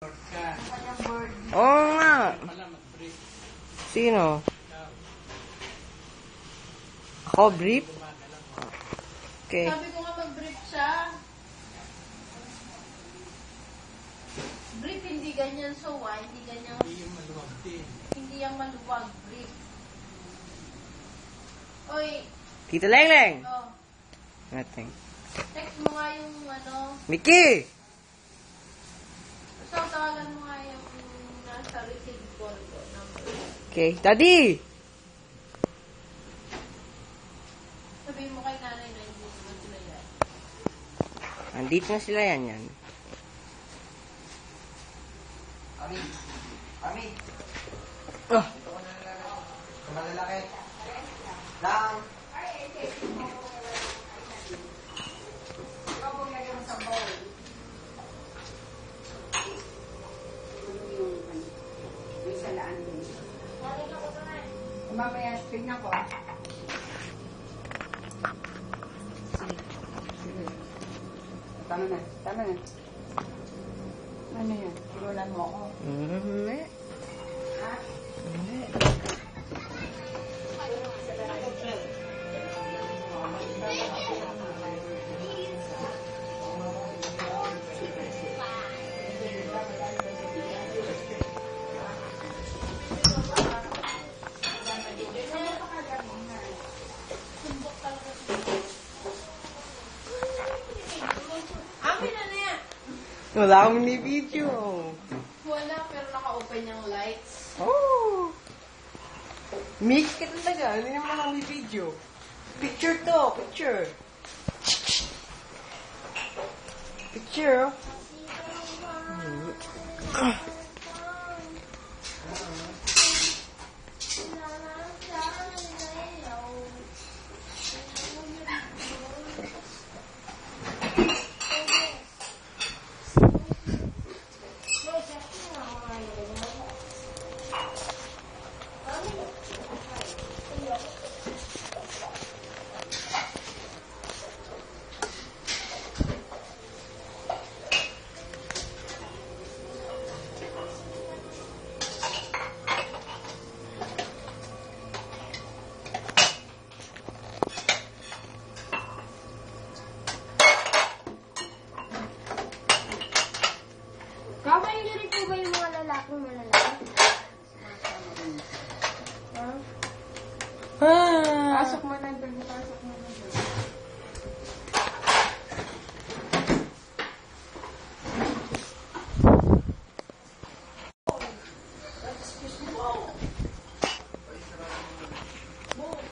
Oo nga. Sino? Ako, brief? Okay. Sabi ko nga mag-brief siya. Brief, hindi ganyan suwa, hindi ganyan. Hindi yung maluwag, brief. Oy. Tita Lengleng! Oh. Nothing. Text mo nga yung ano. Mickey! So, tawagan mo nga yung nasa receive call ko. Number. Okay. Daddy! Sabihin mo kay nanay na hindi naman sila yan. Andito na sila yan. Ami. Oh. Ito ko na nilalagay. Malalaki. Lang. Ikaw po nilagay mo sa bowl. May salaan din. Mamaya, tingnan ko. Sige. Tama na. Tama na. Ano yan? Sinulan mo ako. Hindi. Ha? Hindi. Amin na niya. Wala akong ni-video. Wala, pero naka-open yung lights. Oh! Mix ka talaga. Hindi naman ako ni-video. Picture to. Picture. Picture. Kakainin rin po ba yung mga lalaking malalaki? Ha? Ah! Pasok mo na doon. Pasok